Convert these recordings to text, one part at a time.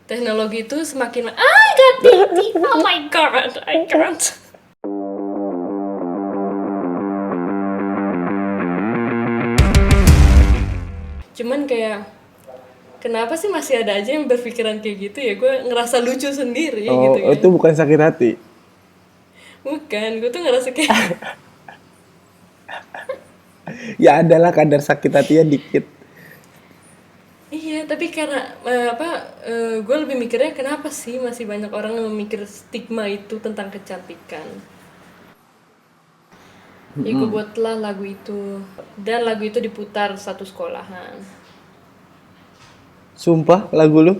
Teknologi itu semakin I got tinggi. Oh my god, I can't. Cuman kayak kenapa sih masih ada aja yang berpikiran kayak gitu ya? Gue ngerasa lucu sendiri gitu kan. Itu bukan sakit hati. Bukan, gue tuh ngerasa kayak Ya adalah kadar sakit hatinya dikit. iya, tapi karena gue lebih mikirnya kenapa sih masih banyak orang yang memikir stigma itu tentang kecantikan. Ya gue buatlah lagu itu dan lagu itu diputar satu sekolahan. Sumpah lagu lu.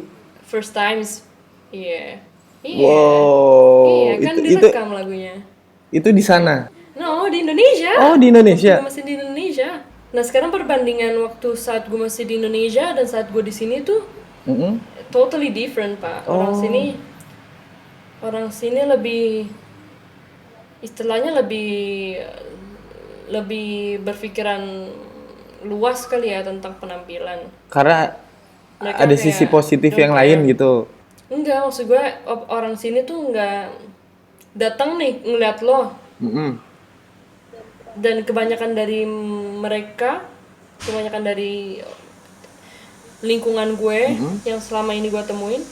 First times, iya, iya, iya Wow, kan itu direkam lagunya. itu di sana. No, di Indonesia. Oh, di Waktu gue Indonesia. masih di Indonesia. Nah sekarang perbandingan waktu saat gue masih di Indonesia dan saat gue di sini tuh Mm-mm. totally different pak. Oh, Orang sini lebih istilahnya lebih lebih berpikiran luas kali ya tentang penampilan. karena Mereka ada sisi kayak positif don't yang lain care. gitu. Enggak, maksud gue orang sini tuh nggak datang nih ngeliat lo, Mm-mm. dan kebanyakan dari mereka, kebanyakan dari lingkungan gue yang selama ini gue temuin,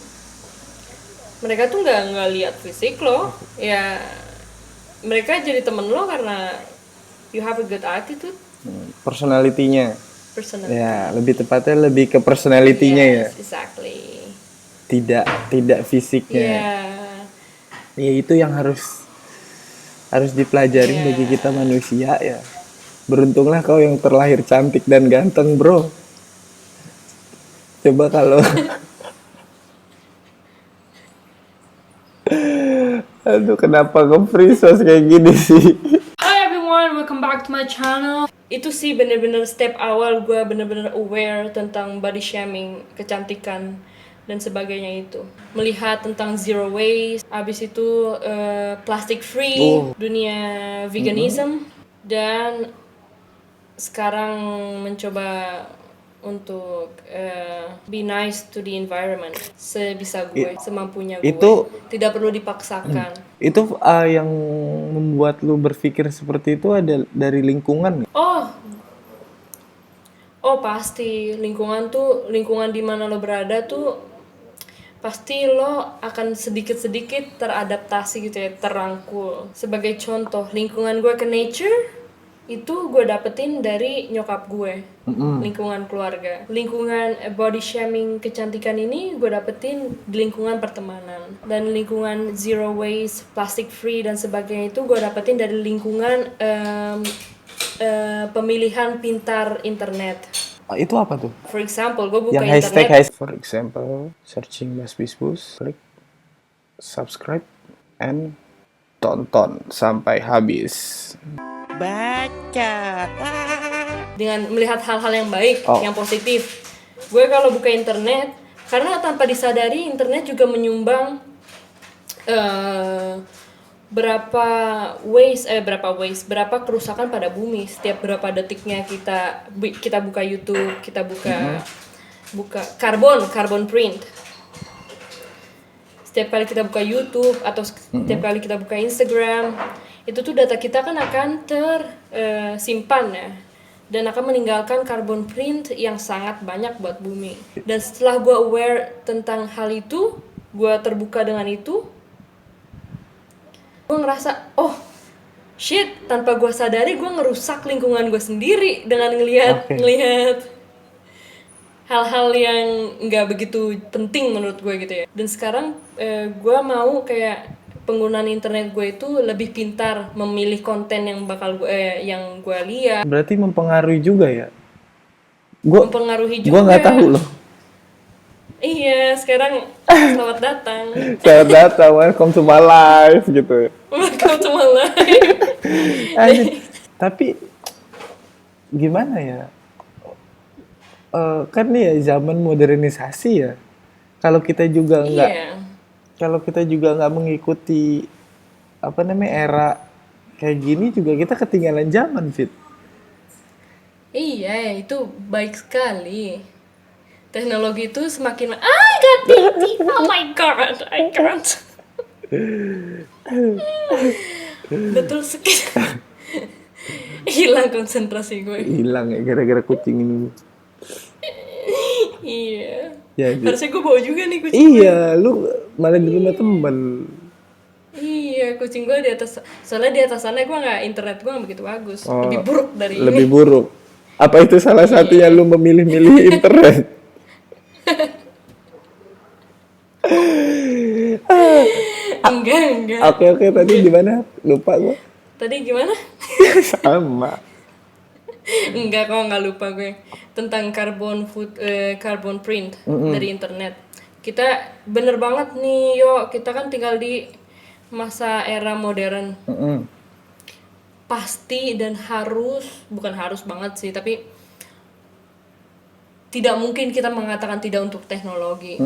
mereka tuh nggak lihat fisik lo, ya mereka jadi temen lo karena you have a good attitude, Personalitinya. personality. Ya, lebih tepatnya lebih ke personalitinya ya. Yes, exactly. Tidak fisiknya. Yeah. Ya itu yang harus dipelajarin Yeah. bagi kita manusia ya. Beruntunglah kau yang terlahir cantik dan ganteng, bro. Coba kalau aduh kenapa nge-freeze kayak gini sih? Hi everyone, welcome back to my channel. Itu sih bener-bener step awal gue bener-bener aware tentang body shaming, kecantikan dan sebagainya itu. Melihat tentang zero waste, abis itu plastic free, dunia veganism, dan sekarang mencoba untuk be nice to the environment sebisa gue, semampunya gue. Itu Tidak perlu dipaksakan. itu yang membuat lu berpikir seperti itu ada dari lingkungan. Oh pasti lingkungan di mana lo berada tuh pasti lo akan sedikit-sedikit teradaptasi gitu ya, terangkul. Sebagai contoh, lingkungan gue ke nature itu gue dapetin dari nyokap gue, lingkungan keluarga. Lingkungan body shaming kecantikan ini gue dapetin di lingkungan pertemanan, dan lingkungan zero waste, plastic free dan sebagainya itu gue dapetin dari lingkungan pemilihan pintar internet. Itu apa tuh? For example, gue buka Yang internet. for example, searching Mas Bisbus, klik subscribe and tonton sampai habis. Baca. Dengan melihat hal-hal yang baik, Oh. yang positif. Gue kalau buka internet, karena tanpa disadari internet juga menyumbang berapa kerusakan pada bumi setiap berapa detiknya kita buka YouTube, kita buka carbon print. Setiap kali kita buka YouTube atau setiap kali kita buka Instagram, itu tuh data kita kan akan tersimpan ya, dan akan meninggalkan carbon print yang sangat banyak buat bumi. Dan setelah gue aware tentang hal itu, gue terbuka dengan itu, gue ngerasa oh shit, tanpa gue sadari gue ngerusak lingkungan gue sendiri dengan ngelihat hal-hal yang nggak begitu penting menurut gue gitu ya. Dan sekarang gue mau kayak penggunaan internet gue itu lebih pintar memilih konten yang bakal yang gue lihat. Berarti mempengaruhi juga ya? Mempengaruhi juga. Gue nggak tahu loh. Iya, sekarang selamat datang. Selamat datang, welcome to my life gitu. Welcome to my life. Tapi gimana ya? Kan ya zaman modernisasi ya. Kalau kita juga nggak, kalau kita juga nggak mengikuti era kayak gini juga kita ketinggalan zaman, Fit. Iya, itu baik sekali. teknologi itu semakin I got tinggi, oh my god, I can't. Betul sekali. Hilang konsentrasi gue. Hilang ya gara-gara kucing ini. Iya. Ya, harusnya gue bawa juga nih kucing. Iya, lu malah di rumah teman. Iya, kucing gue di atas. Soalnya di atas sana gue nggak, internet gue nggak begitu bagus. Lebih buruk dari Lebih ini. buruk. Apa itu salah satunya lu memilih-milih internet? Enggak. Oke, tadi gimana? Lupa gua. Tadi gimana? Sama. Enggak, kok nggak lupa gue. Tentang carbon print dari internet. Kita bener banget nih, kita kan tinggal di masa era modern. Pasti dan bukan harus banget sih, tapi tidak mungkin kita mengatakan tidak untuk teknologi.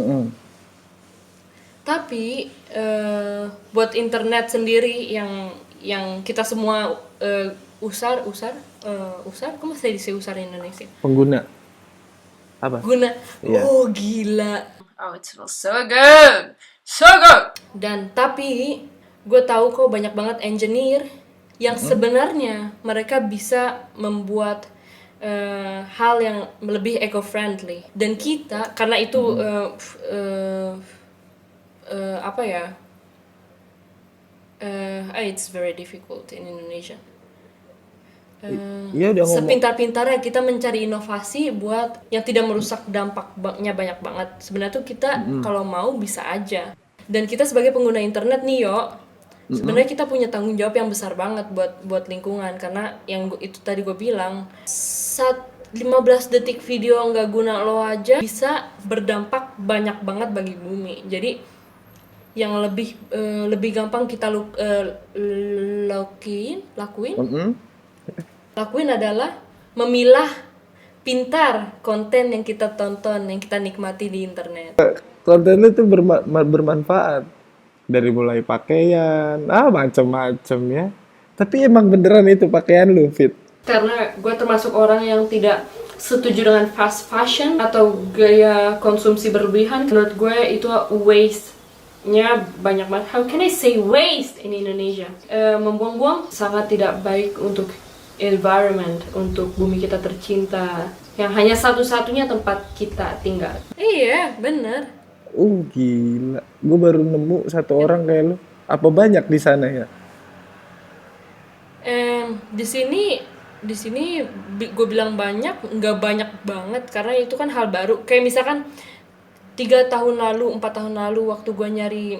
Tapi buat internet sendiri yang kita semua usar, kok masih usar Indonesia? Pengguna. Apa? Guna. Iya. Oh gila. Oh it smells so good. Dan tapi gue tahu kok banyak banget engineer yang sebenarnya mereka bisa membuat hal yang lebih eco-friendly. Dan kita karena itu it's very difficult in Indonesia. Iya udah ngomong. Sepintar-pintarnya kita mencari inovasi buat yang tidak merusak dampaknya banyak banget. Sebenarnya tuh kita kalau mau bisa aja. Dan kita sebagai pengguna internet nih sebenarnya kita punya tanggung jawab yang besar banget buat lingkungan, karena yang itu tadi gue bilang 15 detik video nggak guna lo aja bisa berdampak banyak banget bagi bumi. Jadi yang lebih gampang kita lakuin adalah memilah pintar konten yang kita tonton, yang kita nikmati di internet. Konten itu bermanfaat. Dari mulai pakaian, macam-macam ya. Tapi emang beneran itu pakaian lu, Fit? Karena gue termasuk orang yang tidak setuju dengan fast fashion atau gaya konsumsi berlebihan. Menurut gue itu waste-nya banyak banget. How can I say waste in Indonesia? Membuang-buang sangat tidak baik untuk environment, untuk bumi kita tercinta, yang hanya satu-satunya tempat kita tinggal. Iya, bener. Gila. Gue baru nemu satu orang kayak lu. Apa banyak di sana ya? Di sini gue bilang banyak, nggak banyak banget karena itu kan hal baru. Kayak misalkan 4 tahun lalu waktu gue nyari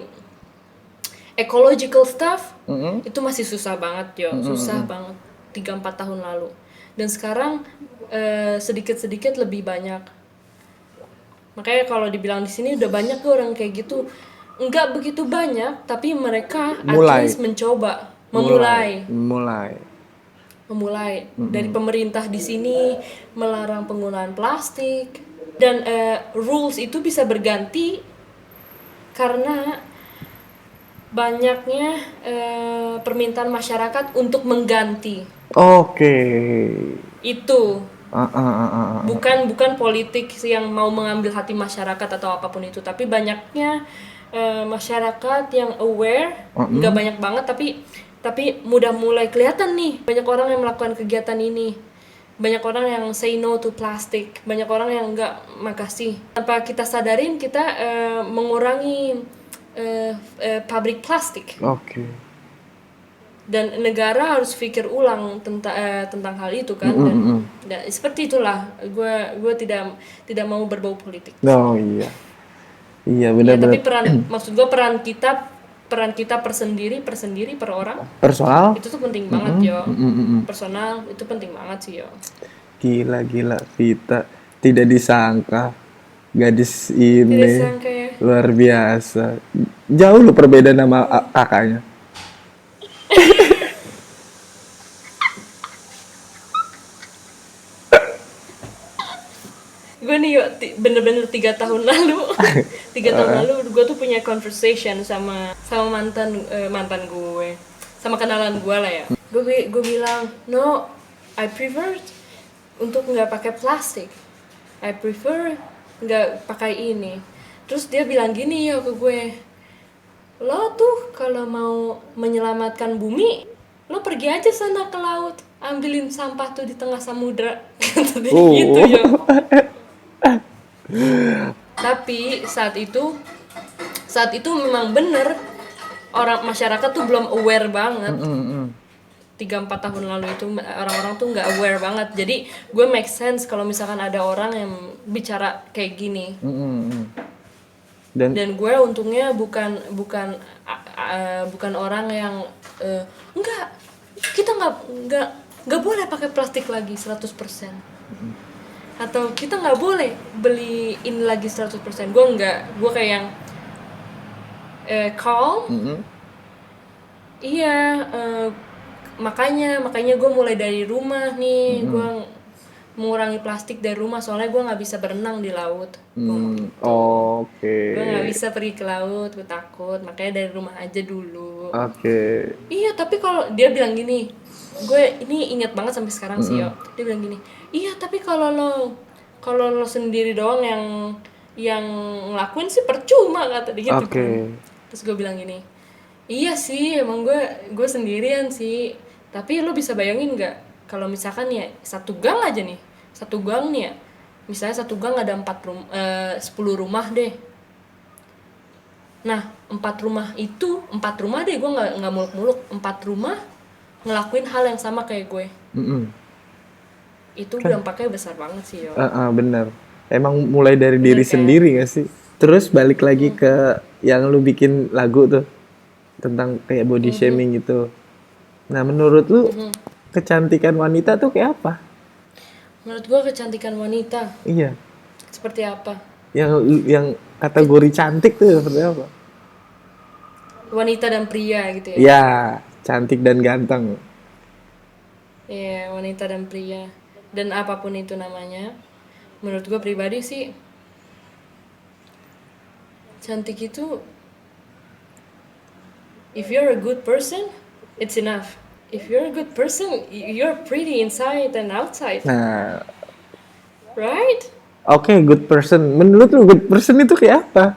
ecological stuff, itu masih susah banget susah banget 3-4 tahun lalu. Dan sekarang sedikit-sedikit lebih banyak. Makanya kalau dibilang di sini udah banyak tuh orang kayak gitu. Enggak begitu banyak, tapi mereka at least mencoba, memulai. Dari pemerintah di sini melarang penggunaan plastik, dan rules itu bisa berganti karena banyaknya permintaan masyarakat untuk mengganti. Oke. Itu bukan politik yang mau mengambil hati masyarakat atau apapun itu, tapi banyaknya masyarakat yang aware, nggak banyak banget tapi udah mulai kelihatan nih banyak orang yang melakukan kegiatan ini, banyak orang yang say no to plastic, banyak orang yang nggak makasih. Tanpa kita sadarin kita mengurangi pabrik plastik. Oke. Dan negara harus pikir ulang tentang hal itu kan. Dan seperti itulah gue tidak mau berbau politik. Iya benar. Ya, tapi maksud gue peran kita persendiri per orang personal itu tuh penting banget personal itu penting banget sih Gila Vita, tidak disangka gadis ini luar biasa. Jauh loh perbedaan sama kakaknya. Gue nih bener-bener 3 tahun lalu gue tuh punya conversation sama mantan gue, sama kenalan gue lah ya. Gue bilang no, I prefer untuk nggak pakai plastik. I prefer nggak pakai ini. Terus dia bilang gini ya ke gue, lo tuh kalau mau menyelamatkan bumi, lo pergi aja sana ke laut, ambilin sampah tuh di tengah samudra. Kata dia gitu ya. Tapi saat itu memang bener, orang masyarakat tuh belum aware banget. 3-4 tahun lalu itu orang-orang tuh nggak aware banget. Jadi gue make sense kalau misalkan ada orang yang bicara kayak gini. Dan gue untungnya bukan orang yang enggak, kita nggak boleh pakai plastik lagi 100%. Atau kita nggak boleh beli ini lagi 100%. Gue kayak yang calm. Iya, makanya gue mulai dari rumah nih. Gue mengurangi plastik dari rumah, soalnya gue nggak bisa berenang di laut. Gue nggak bisa pergi ke laut, gue takut. Makanya dari rumah aja dulu. Iya, tapi kalau dia bilang gini, gue ini ingat banget sampai sekarang sih yo. Dia bilang gini, iya tapi kalau lo sendiri doang yang ngelakuin sih percuma, kata dia gitu kan. Terus gue bilang gini, iya sih emang gue sendirian sih, tapi lo bisa bayangin nggak kalau misalkan ya satu gang nih ya, misalnya satu gang ada 10 rumah deh. Nah 4 rumah deh, gue nggak muluk-muluk, 4 rumah ngelakuin hal yang sama kayak gue. Itu dampaknya besar banget sih yo. Bener, emang mulai dari diri sendiri gak sih? Terus balik lagi ke yang lu bikin lagu tuh tentang kayak body shaming gitu. Nah menurut lu kecantikan wanita tuh kayak apa? Menurut gue kecantikan wanita, iya, seperti apa? Yang kategori cantik tuh seperti apa? Wanita dan pria gitu ya? Iya, cantik dan ganteng. Iya, wanita dan pria. Dan apapun itu namanya, menurut gue pribadi sih, cantik itu, if you're a good person, it's enough. If you're a good person, you're pretty inside and outside. Nah, right? Oke, good person. Menurut lu good person itu kayak apa?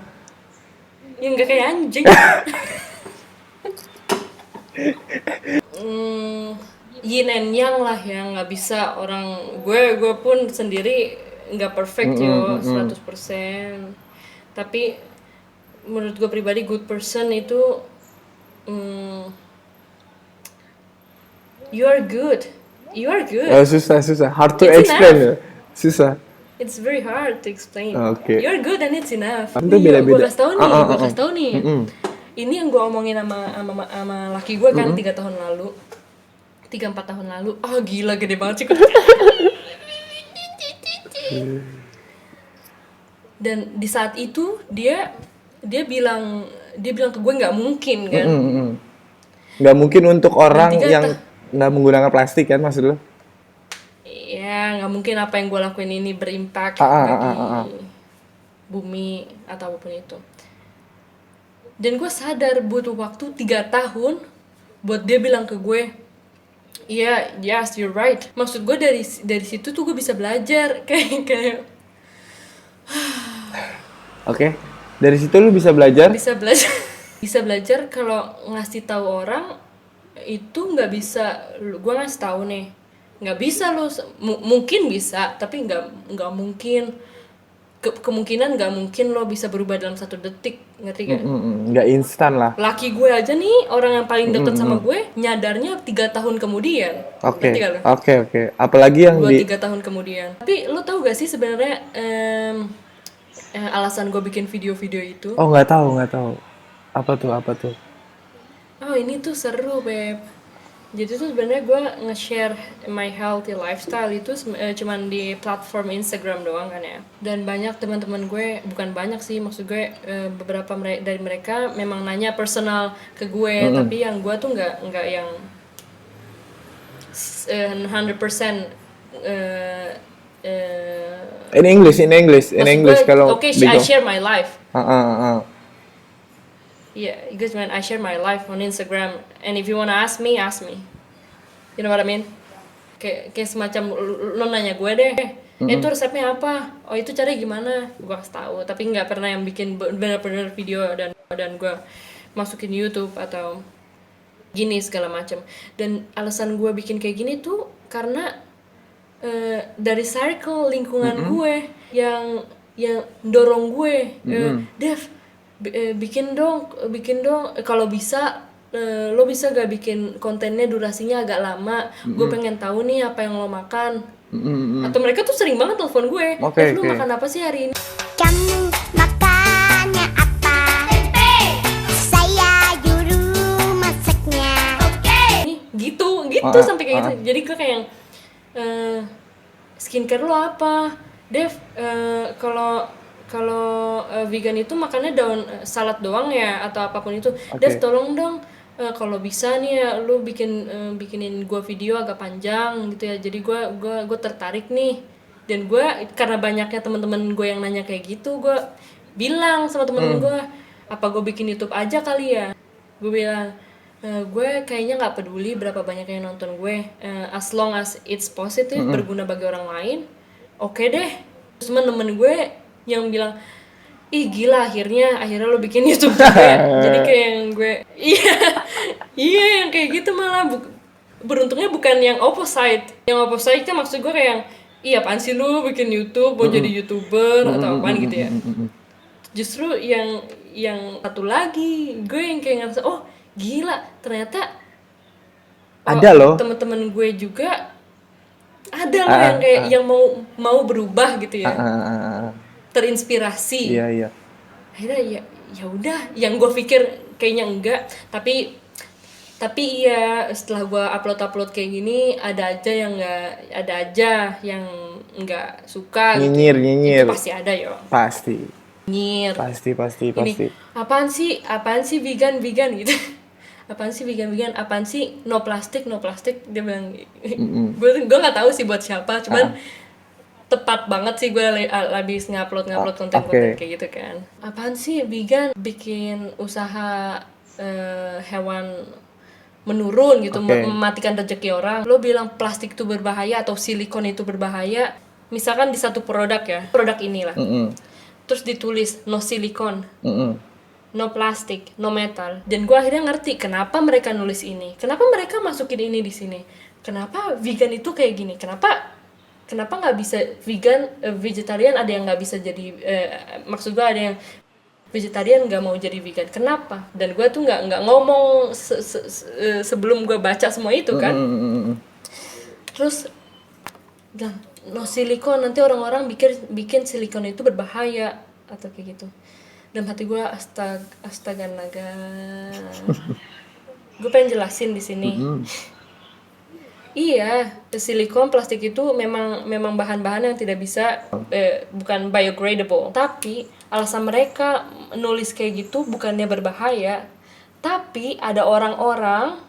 Yang gak kayak anjing. Yin and yang lah, yang nggak bisa orang. Gue pun sendiri nggak perfect yo 100%. Tapi menurut gue pribadi good person itu you are good. Susah. Hard to explain ya. Susah. It's very hard to explain. Okay. You're good and it's enough. Beda-beda. Gue kasih tau nih. Ini yang gue omongin sama laki gue kan 3-4 tahun lalu. Oh gila, gede banget sih. Dan di saat itu dia bilang ke gue nggak mungkin kan. Nggak mungkin untuk orang yang nggak menggunakan plastik kan, maksud lo? Iya, nggak mungkin apa yang gue lakuin ini berimpak bagi bumi atau apapun itu. Dan gue sadar butuh waktu 3 tahun buat dia bilang ke gue, yes you're right. Maksud gue dari situ tuh gue bisa belajar kayak Oke. Dari situ lu bisa belajar? Bisa belajar kalau ngasih tahu orang itu nggak bisa. Gue ngasih tahu nih, nggak bisa lo. Mungkin bisa, tapi nggak mungkin. Kemungkinan nggak mungkin lo bisa berubah dalam 1 detik, ngerti gak? Nggak instan lah. Laki gue aja nih, orang yang paling deket sama gue, nyadarnya 3 tahun kemudian. Oke. Apalagi yang 2-3 tahun kemudian. Tapi lo tau gak sih sebenarnya alasan gue bikin video-video itu? Oh nggak tahu. Apa tuh? Oh ini tuh seru beb. Jadi tuh sebenarnya gue nge-share my healthy lifestyle itu cuman di platform Instagram doang kan ya. Dan banyak teman-teman gue, bukan banyak sih, maksud gue beberapa dari mereka memang nanya personal ke gue, tapi yang gue tuh nggak yang 100% in English kalau okay, I share my life. Yeah, because when I share my life on Instagram, and if you wanna ask me, you know what I mean? Kayak semacam lo nanya gue deh, Itu resepnya apa? Oh itu caranya gimana? Gue kasih tahu. Tapi nggak pernah yang bikin benar-benar video dan gue masukin YouTube atau gini segala macam. Dan alasan gue bikin kayak gini tuh karena dari circle lingkungan gue yang dorong gue, Dev, bikin dong, kalau bisa lo bisa gak bikin kontennya durasinya agak lama, gue pengen tahu nih apa yang lo makan. Atau mereka tuh sering banget telepon gue, Dev, lo makan apa sih hari ini? Kamu makannya apa? Tempe. Saya juru masaknya. Nih, gitu sampai kayak gitu. Jadi gue kayak skincare lo apa, Dev? Kalau vegan itu makannya daun salad doang ya atau apapun itu. Dev, tolong dong kalau bisa nih ya lu bikinin gue video agak panjang gitu ya. Jadi gue tertarik nih. Dan gue karena banyaknya teman-teman gue yang nanya kayak gitu, gue bilang sama teman-teman gue, apa gue bikin YouTube aja kali ya? Gue bilang, gue kayaknya nggak peduli berapa banyak yang nonton gue, as long as it's positive, berguna bagi orang lain, oke deh. Terus temen-temen gue yang bilang, ih gila, akhirnya lo bikin YouTube juga ya. Jadi kayak yang gue iya yang kayak gitu malah beruntungnya bukan yang opposite kan. Maksud gue kayak yang, iya apaan sih lu bikin YouTube, mau jadi YouTuber atau apaan gitu ya. Justru yang satu lagi gue yang kayak ngerasa, oh gila ternyata ada loh teman-teman gue juga ada loh yang kayak yang mau berubah gitu ya, terinspirasi. Iya. Akhirnya ya udah, yang gue pikir kayaknya enggak, tapi iya setelah gue upload kayak gini ada aja yang nggak suka nyinyir gitu. Itu pasti ada ya, pasti nyinyir pasti ini apaan sih vegan gitu. Apaan sih vegan, apaan sih no plastik dia bilang. gue nggak tahu sih buat siapa, cuman tepat banget sih gue habis ngupload konten kayak gitu kan. Apaan sih vegan, bikin usaha hewan menurun gitu, mematikan rezeki orang. Lo bilang plastik itu berbahaya atau silikon itu berbahaya, misalkan di satu produk inilah, terus ditulis no silikon, no plastik, no metal. Dan gue akhirnya ngerti kenapa mereka nulis ini, kenapa mereka masukin ini di sini, kenapa vegan itu kayak gini, kenapa nggak bisa vegetarian ada yang nggak bisa jadi, maksud gue ada yang vegetarian nggak mau jadi vegan, kenapa? Dan gue tuh nggak ngomong sebelum gue baca semua itu kan. Terus no silikon, nanti orang-orang bikin silikon itu berbahaya atau kayak gitu. Dan hati gue astaga naga. Gue pengen jelasin di sini. Iya, silikon, plastik itu memang bahan-bahan yang tidak bisa, bukan biodegradable. Tapi alasan mereka nulis kayak gitu bukannya berbahaya, tapi ada orang-orang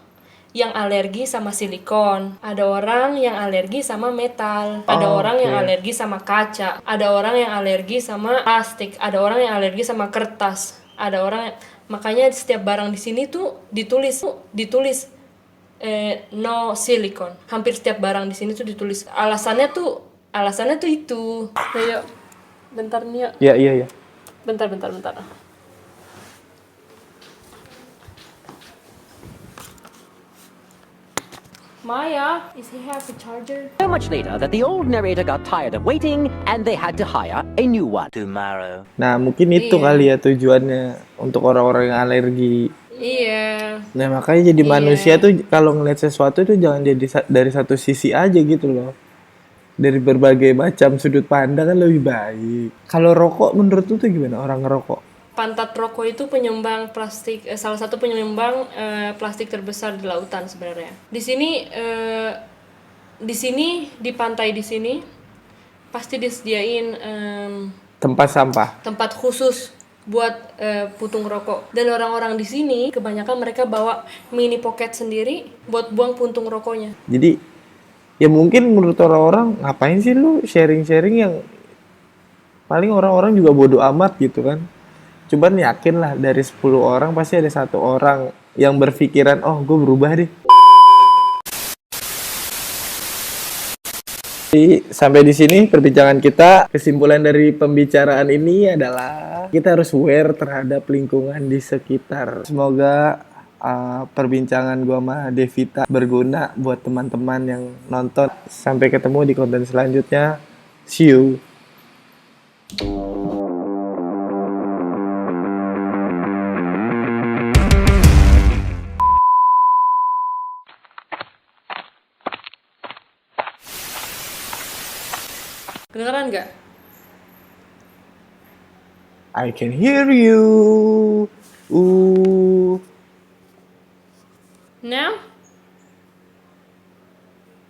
yang alergi sama silikon, ada orang yang alergi sama metal, ada orang yang alergi sama kaca, ada orang yang alergi sama plastik, ada orang yang alergi sama kertas, ada orang makanya setiap barang di sini tuh ditulis no silicon. Hampir setiap barang di sini tuh ditulis. Alasannya tuh itu. Ayo, bentar nih ya. Iya. Bentar. Maya, is he have a charger? So much later that the old narrator got tired of waiting and they had to hire a new one. Tomorrow. Nah, mungkin itu kali ya tujuannya untuk orang-orang yang alergi. Iya. Nah, makanya jadi manusia tuh kalau ngeliat sesuatu tuh jangan jadi dari satu sisi aja gitu loh. Dari berbagai macam sudut pandang kan lebih baik. Kalau rokok menurut lu tuh gimana orang ngerokok? Pantat rokok itu penyumbang plastik, salah satu penyumbang plastik terbesar di lautan sebenarnya. Di sini di pantai di sini pasti disediain tempat sampah, tempat khusus buat puntung rokok. Dan orang-orang di sini kebanyakan mereka bawa mini pocket sendiri buat buang puntung rokoknya. Jadi ya mungkin menurut orang-orang ngapain sih lu sharing-sharing, yang paling orang-orang juga bodoh amat gitu kan. Cuman yakin lah dari 10 orang pasti ada 1 orang yang berpikiran, oh gue berubah deh. Jadi, sampai di sini perbincangan kita. Kesimpulan dari pembicaraan ini adalah kita harus aware terhadap lingkungan di sekitar. Semoga perbincangan gua sama Devita berguna buat teman-teman yang nonton. Sampai ketemu di konten selanjutnya. See you. Kedengeran nggak? I can hear you. Ooh. Now?